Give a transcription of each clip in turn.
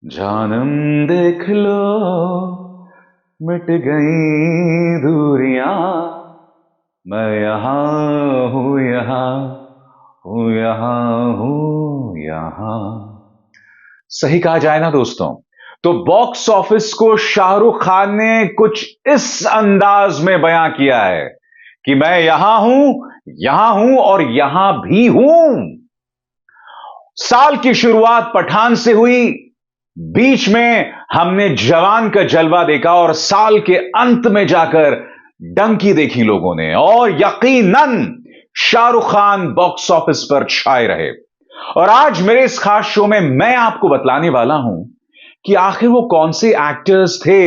जानम देख लो मिट गई दूरियां। मैं यहाँ हूँ यहाँ हूँ यहाँ हूँ यहाँ। सही कहा जाए ना दोस्तों, तो बॉक्स ऑफिस को शाहरुख खान ने कुछ इस अंदाज में बयां किया है कि मैं यहां हूं और यहां भी हूं। साल की शुरुआत पठान से हुई, बीच में हमने जवान का जलवा देखा और साल के अंत में जाकर डंकी देखी लोगों ने, और यकीनन शाहरुख खान बॉक्स ऑफिस पर छाए रहे। और आज मेरे इस खास शो में मैं आपको बतलाने वाला हूं कि आखिर वो कौन से एक्टर्स थे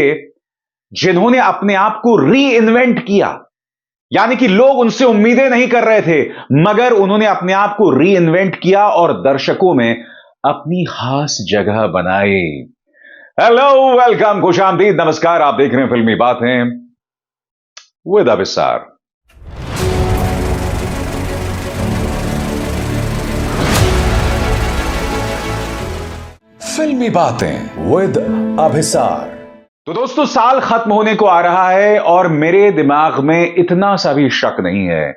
जिन्होंने अपने आप को री इन्वेंट किया। यानी कि लोग उनसे उम्मीदें नहीं कर रहे थे, मगर उन्होंने अपने आप को री इन्वेंट किया और दर्शकों में अपनी खास जगह बनाई। हेलो, वेलकम, खुश आमदीद, नमस्कार। आप देख रहे हैं फिल्मी बातें विद अभिसार। फिल्मी बातें विद अभिसार। तो दोस्तों, साल खत्म होने को आ रहा है और मेरे दिमाग में इतना सा भी शक नहीं है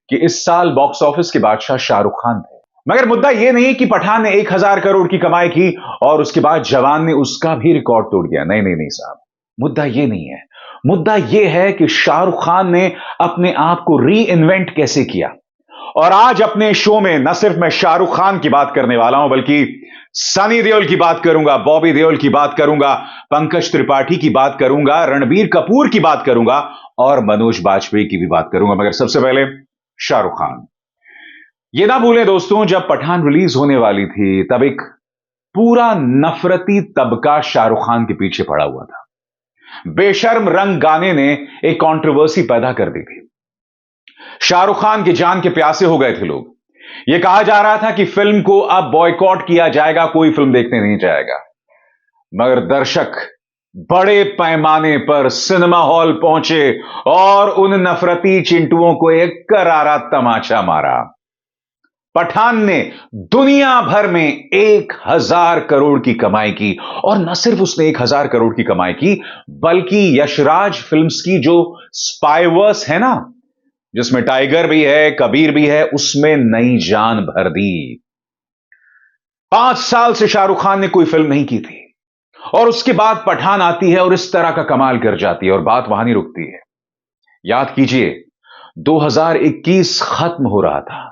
कि इस साल बॉक्स ऑफिस के बादशाह शाहरुख खान थे। मगर मुद्दा यह नहीं कि पठान ने 1,000 करोड़ की कमाई की और उसके बाद जवान ने उसका भी रिकॉर्ड तोड़ दिया। नहीं नहीं नहीं साहब, मुद्दा यह नहीं है। मुद्दा यह है कि शाहरुख खान ने अपने आप को री इन्वेंट कैसे किया। और आज अपने शो में न सिर्फ मैं शाहरुख खान की बात करने वाला हूं, बल्कि सनी देओल की बात करूंगा, बॉबी देओल की बात करूंगा, पंकज त्रिपाठी की बात करूंगा, रणबीर कपूर की बात करूंगा और मनोज बाजपेयी की भी बात करूंगा। मगर सबसे पहले शाहरुख खान। यह ना भूलें दोस्तों, जब पठान रिलीज होने वाली थी तब एक पूरा नफरती तबका शाहरुख खान के पीछे पड़ा हुआ था। बेशर्म रंग गाने ने एक कंट्रोवर्सी पैदा कर दी थी। शाहरुख खान की जान के प्यासे हो गए थे लोग। यह कहा जा रहा था कि फिल्म को अब बॉयकॉट किया जाएगा, कोई फिल्म देखने नहीं जाएगा। मगर दर्शक बड़े पैमाने पर सिनेमा हॉल पहुंचे और उन नफरती चिंटुओं को एक करारा तमाचा मारा। पठान ने दुनिया भर में 1,000 करोड़ की कमाई की, और न सिर्फ उसने 1,000 करोड़ की कमाई की, बल्कि यशराज फिल्म्स की जो स्पाइवर्स है ना, जिसमें टाइगर भी है, कबीर भी है, उसमें नई जान भर दी। 5 साल से शाहरुख खान ने कोई फिल्म नहीं की थी और उसके बाद पठान आती है और इस तरह का कमाल कर जाती है, और बात वहां नहीं रुकती है। याद कीजिए, 2021 खत्म हो रहा था।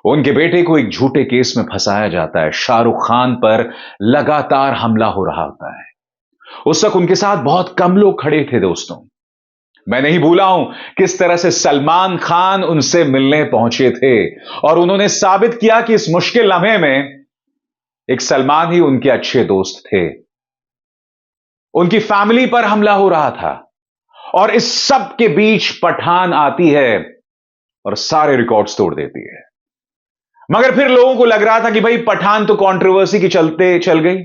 उनके बेटे को एक झूठे केस में फंसाया जाता है। शाहरुख खान पर लगातार हमला हो रहा होता है। उस वक्त उनके साथ बहुत कम लोग खड़े थे दोस्तों। मैं नहीं भूला हूं किस तरह से सलमान खान उनसे मिलने पहुंचे थे और उन्होंने साबित किया कि इस मुश्किल लम्हे में एक सलमान ही उनके अच्छे दोस्त थे। उनकी फैमिली पर हमला हो रहा था और इस सब के बीच पठान आती है और सारे रिकॉर्ड्स तोड़ देती है। मगर फिर लोगों को लग रहा था कि भाई पठान तो कंट्रोवर्सी के चलते चल गई।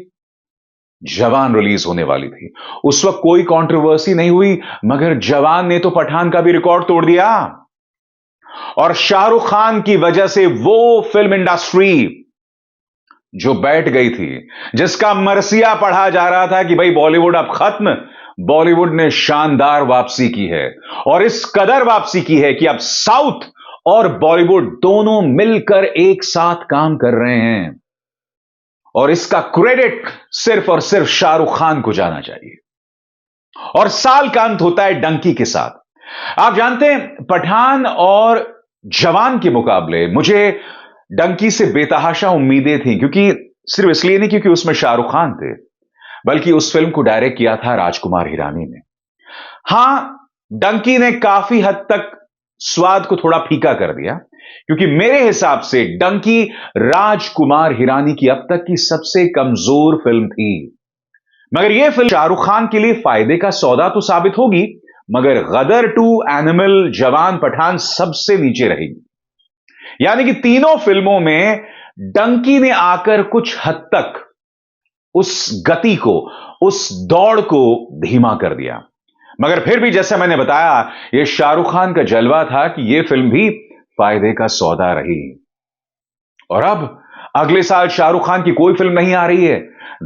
जवान रिलीज होने वाली थी, उस वक्त कोई कंट्रोवर्सी नहीं हुई, मगर जवान ने तो पठान का भी रिकॉर्ड तोड़ दिया। और शाहरुख खान की वजह से वो फिल्म इंडस्ट्री जो बैठ गई थी, जिसका मरसिया पढ़ा जा रहा था कि भाई बॉलीवुड अब खत्म, बॉलीवुड ने शानदार वापसी की है। और इस कदर वापसी की है कि अब साउथ और बॉलीवुड दोनों मिलकर एक साथ काम कर रहे हैं, और इसका क्रेडिट सिर्फ और सिर्फ शाहरुख खान को जाना चाहिए। और साल का अंत होता है डंकी के साथ। आप जानते हैं, पठान और जवान के मुकाबले मुझे डंकी से बेतहाशा उम्मीदें थी, क्योंकि सिर्फ इसलिए नहीं क्योंकि उसमें शाहरुख खान थे, बल्कि उस फिल्म को डायरेक्ट किया था राजकुमार हिरानी ने। हां, डंकी ने काफी हद तक स्वाद को थोड़ा फीका कर दिया, क्योंकि मेरे हिसाब से डंकी राजकुमार हिरानी की अब तक की सबसे कमजोर फिल्म थी। मगर यह फिल्म शाहरुख खान के लिए फायदे का सौदा तो साबित होगी, मगर गदर 2, एनिमल, जवान, पठान सबसे नीचे रहेगी। यानी कि तीनों फिल्मों में डंकी ने आकर कुछ हद तक उस गति को, उस दौड़ को धीमा कर दिया। मगर फिर भी जैसे मैंने बताया, यह शाहरुख खान का जलवा था कि यह फिल्म भी फायदे का सौदा रही। और अब अगले साल शाहरुख खान की कोई फिल्म नहीं आ रही है।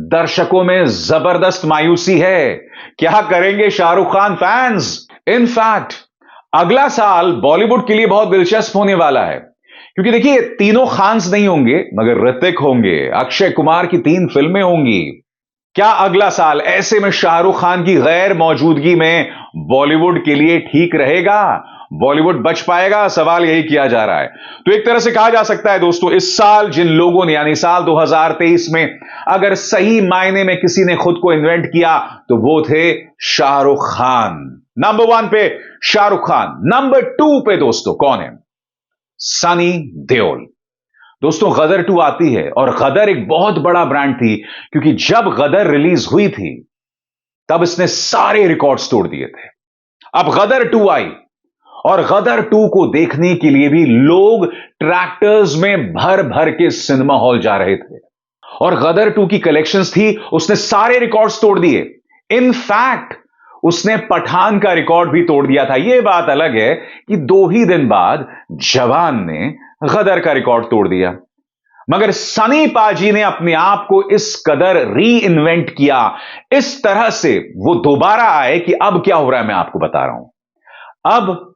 दर्शकों में जबरदस्त मायूसी है। क्या करेंगे शाहरुख खान फैंस? इनफैक्ट अगला साल बॉलीवुड के लिए बहुत दिलचस्प होने वाला है, क्योंकि देखिए तीनों खान्स नहीं होंगे, मगर ऋतिक होंगे, अक्षय कुमार की 3 फिल्में होंगी। क्या अगला साल ऐसे में शाहरुख खान की गैर मौजूदगी में बॉलीवुड के लिए ठीक रहेगा? बॉलीवुड बच पाएगा? सवाल यही किया जा रहा है। तो एक तरह से कहा जा सकता है दोस्तों, इस साल जिन लोगों ने यानी साल 2023 में अगर सही मायने में किसी ने खुद को इन्वेंट किया तो वो थे शाहरुख खान। नंबर 1 पे शाहरुख खान। नंबर 2 पे दोस्तों कौन है? सनी देओल। दोस्तों गदर 2 आती है और गदर एक बहुत बड़ा ब्रांड थी, क्योंकि जब गदर रिलीज हुई थी तब इसने सारे रिकॉर्ड्स तोड़ दिए थे। अब गदर 2 आई और गदर 2 को देखने के लिए भी लोग ट्रैक्टर्स में भर भर के सिनेमा हॉल जा रहे थे। और गदर 2 की कलेक्शंस थी, उसने सारे रिकॉर्ड्स तोड़ दिए। इनफैक्ट उसने पठान का रिकॉर्ड भी तोड़ दिया था। यह बात अलग है कि 2 ही दिन बाद जवान ने गदर का रिकॉर्ड तोड़ दिया। मगर सनी पाजी ने अपने आप को इस कदर री इन्वेंट किया, इस तरह से वो दोबारा आए कि अब क्या हो रहा है मैं आपको बता रहा हूं। अब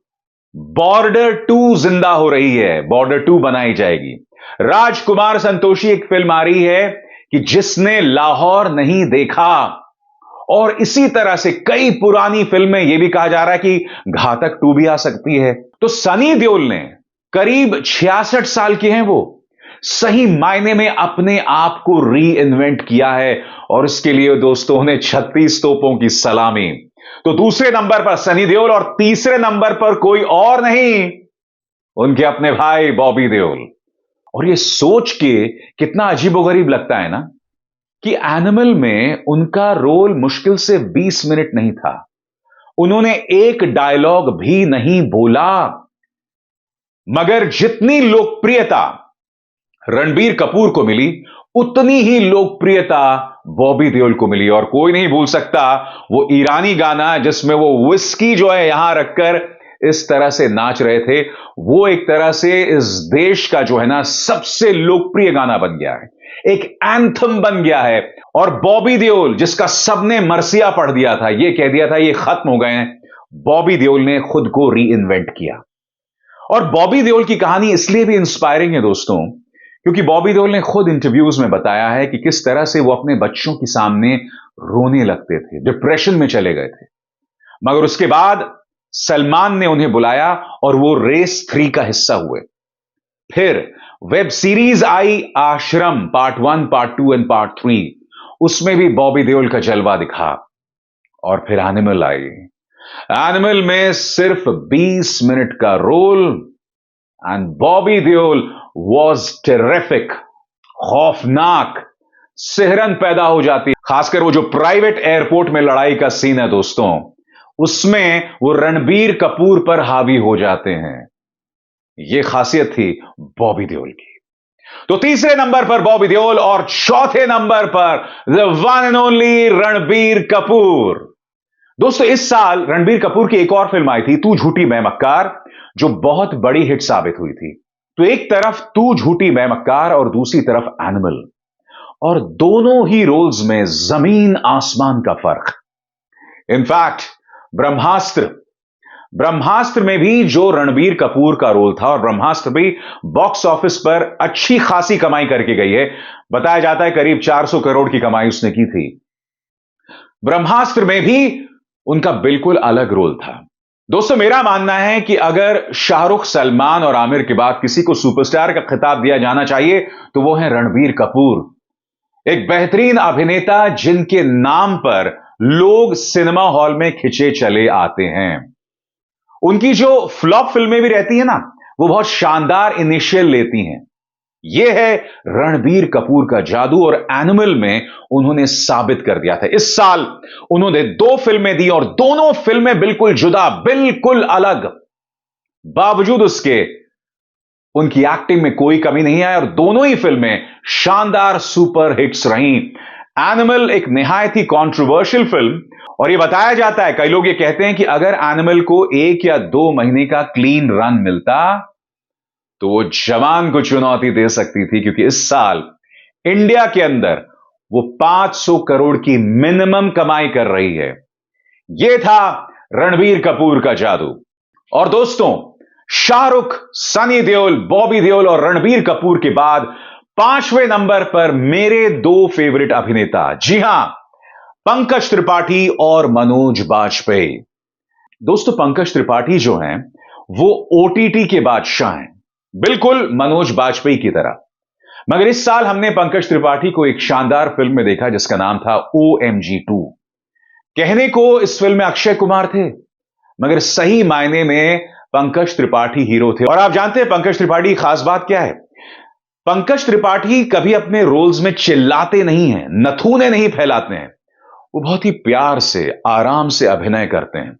बॉर्डर 2 जिंदा हो रही है, बॉर्डर 2 बनाई जाएगी। राजकुमार संतोषी एक फिल्म आ रही है कि जिसने लाहौर नहीं देखा, और इसी तरह से कई पुरानी फिल्में, यह भी कहा जा रहा है कि घातक 2 भी आ सकती है। तो सनी देओल ने करीब 66 साल के हैं, वो सही मायने में अपने आप को री इन्वेंट किया है, और इसके लिए दोस्तों ने 36 तोपों की सलामी। तो दूसरे नंबर पर सनी देओल और तीसरे नंबर पर कोई और नहीं, उनके अपने भाई बॉबी देओल। और यह सोच के कितना अजीबोगरीब लगता है ना कि एनिमल में उनका रोल मुश्किल से 20 मिनट नहीं था। उन्होंने एक डायलॉग भी नहीं बोला, मगर जितनी लोकप्रियता रणबीर कपूर को मिली उतनी ही लोकप्रियता बॉबी देओल को मिली। और कोई नहीं भूल सकता वो ईरानी गाना जिसमें वो विस्की जो है यहां रखकर इस तरह से नाच रहे थे। वो एक तरह से इस देश का जो है ना सबसे लोकप्रिय गाना बन गया है, एक एंथम बन गया है। और बॉबी देओल जिसका सबने मरसिया पढ़ दिया था, ये कह दिया था ये खत्म हो गए हैं, बॉबी देओल ने खुद को री इन्वेंट किया। और बॉबी देओल की कहानी इसलिए भी इंस्पायरिंग है दोस्तों, क्योंकि बॉबी देओल ने खुद इंटरव्यूज में बताया है कि किस तरह से वो अपने बच्चों के सामने रोने लगते थे, डिप्रेशन में चले गए थे। मगर उसके बाद सलमान ने उन्हें बुलाया और वो रेस 3 का हिस्सा हुए। फिर वेब सीरीज आई आश्रम पार्ट 1, पार्ट 2 एंड पार्ट 3, उसमें भी बॉबी देओल का जलवा दिखा। और फिर एनिमल आई। एनिमल में सिर्फ 20 मिनट का role, and Bobby Deol was terrific, खौफनाक, सिहरन पैदा हो जाती। खासकर वो जो प्राइवेट एयरपोर्ट में लड़ाई का सीन है दोस्तों, उसमें वो रणबीर कपूर पर हावी हो जाते हैं। यह खासियत थी बॉबी देओल की। तो तीसरे नंबर पर बॉबी देओल और चौथे नंबर पर the one and only Ranbir Kapoor. दोस्तों इस साल रणबीर कपूर की एक और फिल्म आई थी, तू झूठी मैं मक्कार, जो बहुत बड़ी हिट साबित हुई थी। तो एक तरफ तू झूठी मैं मक्कार और दूसरी तरफ एनिमल, और दोनों ही रोल्स में जमीन आसमान का फर्क। इनफैक्ट ब्रह्मास्त्र में भी जो रणबीर कपूर का रोल था, और ब्रह्मास्त्र भी बॉक्स ऑफिस पर अच्छी खासी कमाई करके गई है। बताया जाता है करीब 400 करोड़ की कमाई उसने की थी। ब्रह्मास्त्र में भी उनका बिल्कुल अलग रोल था। दोस्तों मेरा मानना है कि अगर शाहरुख, सलमान और आमिर के बाद किसी को सुपरस्टार का खिताब दिया जाना चाहिए तो वो है रणबीर कपूर। एक बेहतरीन अभिनेता जिनके नाम पर लोग सिनेमा हॉल में खिंचे चले आते हैं। उनकी जो फ्लॉप फिल्में भी रहती हैं ना, वो बहुत शानदार इनिशियल लेती हैं। यह है रणबीर कपूर का जादू, और एनिमल में उन्होंने साबित कर दिया था। इस साल उन्होंने 2 फिल्में दी और दोनों फिल्में बिल्कुल जुदा, बिल्कुल अलग। बावजूद उसके उनकी एक्टिंग में कोई कमी नहीं आई और दोनों ही फिल्में शानदार सुपर हिट्स रहीं। एनिमल एक निहायत ही कंट्रोवर्शियल फिल्म, और यह बताया जाता है, कई लोग ये कहते हैं कि अगर एनिमल को 1 या 2 महीने का क्लीन रन मिलता तो वो जवान को चुनौती दे सकती थी, क्योंकि इस साल इंडिया के अंदर वो 500 करोड़ की मिनिमम कमाई कर रही है। यह था रणबीर कपूर का जादू। और दोस्तों, शाहरुख, सनी देओल, बॉबी देओल और रणबीर कपूर के बाद 5वें नंबर पर मेरे दो फेवरेट अभिनेता, जी हां, पंकज त्रिपाठी और मनोज बाजपेयी। दोस्तों, पंकज त्रिपाठी जो हैं वो ओटीटी के बादशाह हैं, बिल्कुल मनोज बाजपेयी की तरह। मगर इस साल हमने पंकज त्रिपाठी को एक शानदार फिल्म में देखा जिसका नाम था OMG 2। कहने को इस फिल्म में अक्षय कुमार थे, मगर सही मायने में पंकज त्रिपाठी हीरो थे। और आप जानते हैं पंकज त्रिपाठी की खास बात क्या है? पंकज त्रिपाठी कभी अपने रोल्स में चिल्लाते नहीं हैं, नथुने नहीं फैलाते हैं। वो बहुत ही प्यार से, आराम से अभिनय करते हैं।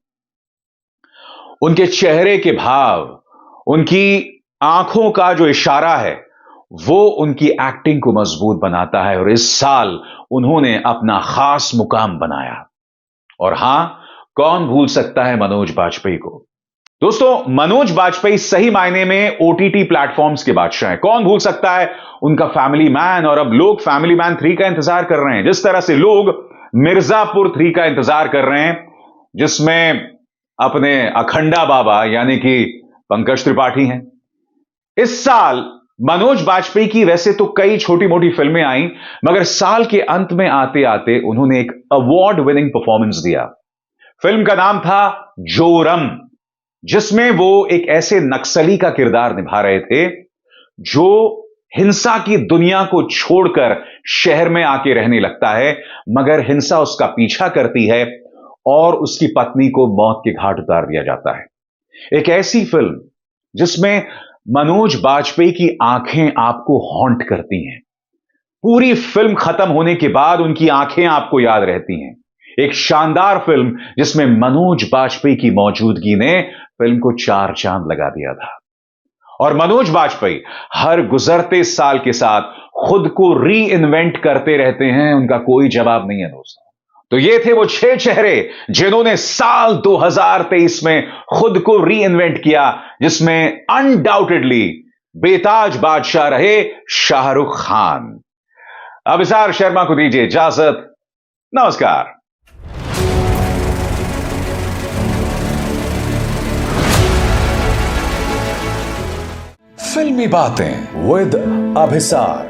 उनके चेहरे के भाव, उनकी आंखों का जो इशारा है, वो उनकी एक्टिंग को मजबूत बनाता है। और इस साल उन्होंने अपना खास मुकाम बनाया। और हां, कौन भूल सकता है मनोज बाजपेयी को? दोस्तों, मनोज बाजपेयी सही मायने में ओटीटी प्लेटफॉर्म्स के बादशाह हैं। कौन भूल सकता है उनका फैमिली मैन? और अब लोग फैमिली मैन 3 का इंतजार कर रहे हैं, जिस तरह से लोग मिर्जापुर 3 का इंतजार कर रहे हैं, जिसमें अपने अखंडा बाबा यानी कि पंकज त्रिपाठी हैं। इस साल मनोज बाजपेयी की वैसे तो कई छोटी मोटी फिल्में आई, मगर साल के अंत में आते आते उन्होंने एक अवार्ड विनिंग परफॉर्मेंस दिया। फिल्म का नाम था जोरम, जिसमें वो एक ऐसे नक्सली का किरदार निभा रहे थे जो हिंसा की दुनिया को छोड़कर शहर में आके रहने लगता है, मगर हिंसा उसका पीछा करती है और उसकी पत्नी को मौत के घाट उतार दिया जाता है। एक ऐसी फिल्म जिसमें मनोज बाजपेयी की आंखें आपको हॉन्ट करती हैं। पूरी फिल्म खत्म होने के बाद उनकी आंखें आपको याद रहती हैं। एक शानदार फिल्म जिसमें मनोज बाजपेयी की मौजूदगी ने फिल्म को 4 चांद लगा दिया था। और मनोज बाजपेयी हर गुजरते साल के साथ खुद को री इन्वेंट करते रहते हैं, उनका कोई जवाब नहीं है दोस्तों। तो ये थे वो 6 चेहरे जिन्होंने साल 2023 में खुद को री इन्वेंट किया, जिसमें अनडाउटेडली बेताज बादशाह रहे शाहरुख खान। अभिसार शर्मा को दीजिए इजाजत। नमस्कार। फिल्मी बातें विद अभिसार।